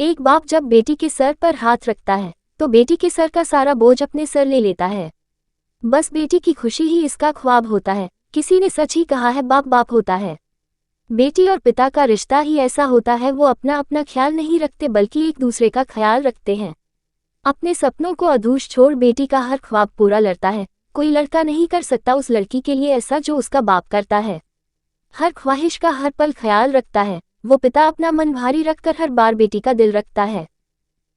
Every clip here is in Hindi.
एक बाप जब बेटी के सर पर हाथ रखता है तो बेटी के सर का सारा बोझ अपने सर ले लेता है। बस बेटी की खुशी ही इसका ख्वाब होता है। किसी ने सच ही कहा है, बाप बाप होता है। बेटी और पिता का रिश्ता ही ऐसा होता है, वो अपना अपना ख्याल नहीं रखते बल्कि एक दूसरे का ख्याल रखते हैं। अपने सपनों को अधूर छोड़ बेटी का हर ख्वाब पूरा करता है। कोई लड़का नहीं कर सकता उस लड़की के लिए ऐसा जो उसका बाप करता है। हर ख्वाहिश का हर पल ख्याल रखता है। वो पिता अपना मन भारी रखकर हर बार बेटी का दिल रखता है।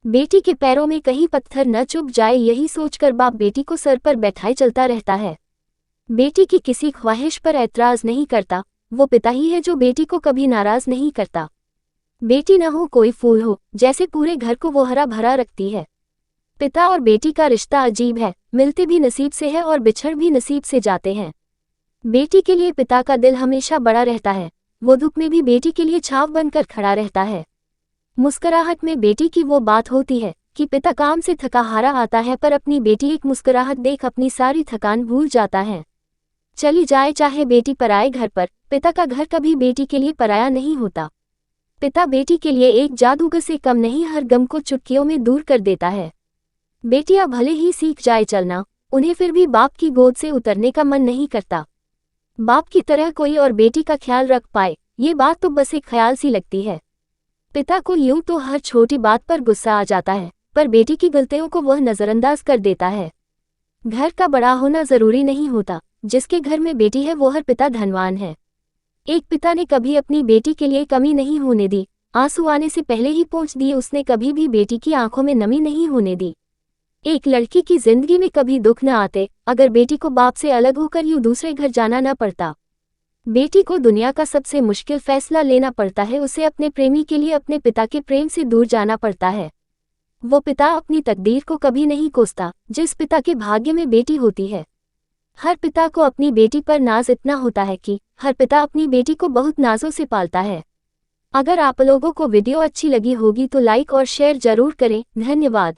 बेटी के पैरों में कहीं पत्थर न चुभ जाए, यही सोचकर बाप बेटी को सर पर बैठाए चलता रहता है। बेटी की किसी ख्वाहिश पर ऐतराज नहीं करता। वो पिता ही है जो बेटी को कभी नाराज नहीं करता। बेटी न हो कोई फूल हो, जैसे पूरे घर को वो हरा भरा रखती है। पिता और बेटी का रिश्ता अजीब है, मिलते भी नसीब से है और बिछड़ भी नसीब से जाते हैं। बेटी के लिए पिता का दिल हमेशा बड़ा रहता है। वो दुख में भी बेटी के लिए छाव बनकर खड़ा रहता है। मुस्कुराहट में बेटी की वो बात होती है कि पिता काम से थका हारा आता है पर अपनी बेटी एक मुस्कुराहट देख अपनी सारी थकान भूल जाता है। चली जाए चाहे बेटी पराए घर पर, पिता का घर कभी बेटी के लिए पराया नहीं होता। पिता बेटी के लिए एक जादूगर से कम नहीं, हर गम को चुटकियों में दूर कर देता है। बेटियां भले ही सीख जाए चलना, उन्हें फिर भी बाप की गोद से उतरने का मन नहीं करता। बाप की तरह कोई और बेटी का ख्याल रख पाए, ये बात तो बस एक ख्याल सी लगती है। पिता को यूं तो हर छोटी बात पर गुस्सा आ जाता है, पर बेटी की गलतियों को वह नजरअंदाज कर देता है। घर का बड़ा होना जरूरी नहीं होता, जिसके घर में बेटी है वो हर पिता धनवान है। एक पिता ने कभी अपनी बेटी के लिए कमी नहीं होने दी, आंसू आने से पहले ही पहुंच दिए। उसने कभी भी बेटी की आंखों में नमी नहीं होने दी। एक लड़की की जिंदगी में कभी दुख न आते अगर बेटी को बाप से अलग होकर यूं दूसरे घर जाना न पड़ता। बेटी को दुनिया का सबसे मुश्किल फैसला लेना पड़ता है, उसे अपने प्रेमी के लिए अपने पिता के प्रेम से दूर जाना पड़ता है। वो पिता अपनी तकदीर को कभी नहीं कोसता जिस पिता के भाग्य में बेटी होती है। हर पिता को अपनी बेटी पर नाज इतना होता है कि हर पिता अपनी बेटी को बहुत नाजों से पालता है। अगर आप लोगों को वीडियो अच्छी लगी होगी तो लाइक और शेयर जरूर करें। धन्यवाद।